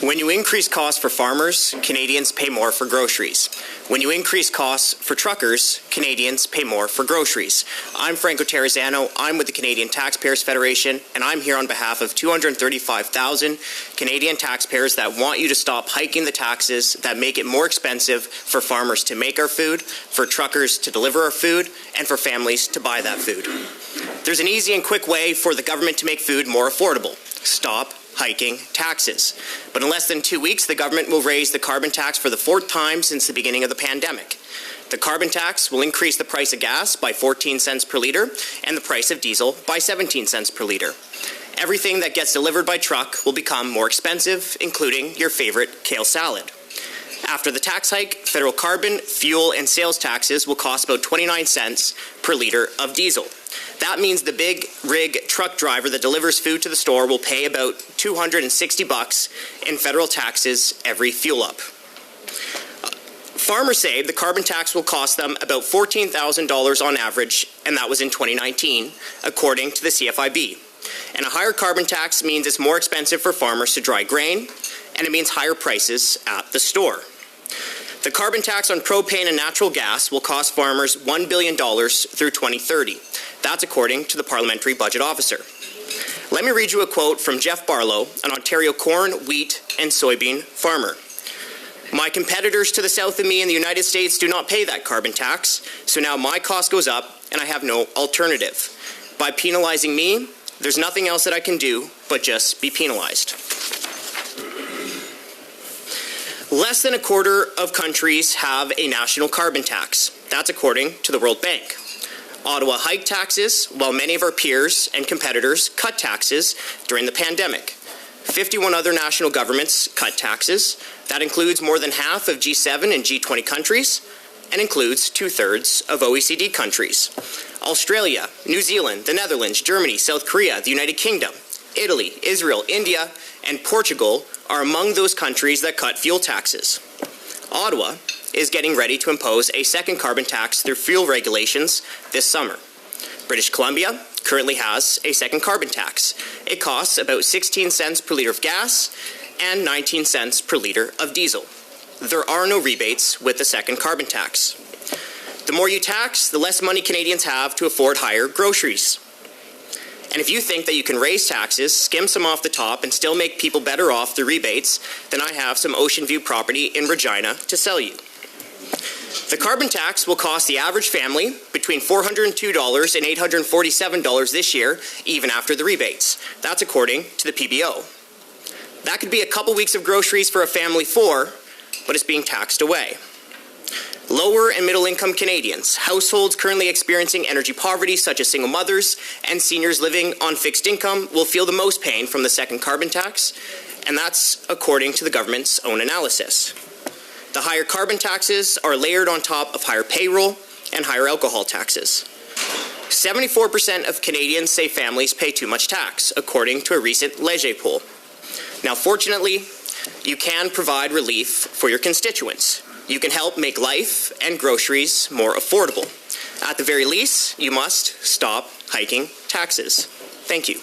When you increase costs for farmers, Canadians pay more for groceries. When you increase costs for truckers, Canadians pay more for groceries. I'm Franco Terrazzano. I'm with the Canadian Taxpayers Federation, and I'm here on behalf of 235,000 Canadian taxpayers that want you to stop hiking the taxes that make it more expensive for farmers to make our food, for truckers to deliver our food, and for families to buy that food. There's an easy and quick way for the government to make food more affordable. Stop hiking taxes. But in less than 2 weeks, the government will raise the carbon tax for the 4th time since the beginning of the pandemic. The carbon tax will increase the price of gas by 14 cents per litre and the price of diesel by 17 cents per litre. Everything that gets delivered by truck will become more expensive, including your favorite kale salad. After the tax hike, federal carbon, fuel, and sales taxes will cost about 29 cents per litre of diesel. That means the big rig truck driver that delivers food to the store will pay about $260 in federal taxes every fuel up. Farmers say the carbon tax will cost them about $14,000 on average, and that was in 2019, according to the CFIB. And a higher carbon tax means it's more expensive for farmers to dry grain, and it means higher prices at the store. The carbon tax on propane and natural gas will cost farmers $1 billion through 2030. That's according to the Parliamentary Budget Officer. Let me read you a quote from Jeff Barlow, an Ontario corn, wheat, and soybean farmer. "My competitors to the south of me in the United States do not pay that carbon tax, so now my cost goes up and I have no alternative. By penalizing me, there's nothing else that I can do but just be penalized." Less than a quarter of countries have a national carbon tax. That's according to the World Bank. Ottawa hiked taxes, while many of our peers and competitors cut taxes during the pandemic. 51 other national governments cut taxes. That includes more than half of G7 and G20 countries, and includes 2/3 of OECD countries. Australia, New Zealand, the Netherlands, Germany, South Korea, the United Kingdom, Italy, Israel, India, and Portugal are among those countries that cut fuel taxes. Ottawa is getting ready to impose a second carbon tax through fuel regulations this summer. British Columbia currently has a second carbon tax. It costs about 16 cents per litre of gas and 19 cents per litre of diesel. There are no rebates with the second carbon tax. The more you tax, the less money Canadians have to afford higher groceries. And if you think that you can raise taxes, skim some off the top, and still make people better off through rebates, then I have some Ocean View property in Regina to sell you. The carbon tax will cost the average family between $402 and $847 this year, even after the rebates. That's according to the PBO. That could be a couple weeks of groceries for a family for, but it's being taxed away. Lower and middle-income Canadians, households currently experiencing energy poverty such as single mothers, and seniors living on fixed income will feel the most pain from the second carbon tax, and that's according to the government's own analysis. The higher carbon taxes are layered on top of higher payroll and higher alcohol taxes. 74% of Canadians say families pay too much tax, according to a recent Leger poll. Now, fortunately, you can provide relief for your constituents. You can help make life and groceries more affordable. At the very least, you must stop hiking taxes. Thank you.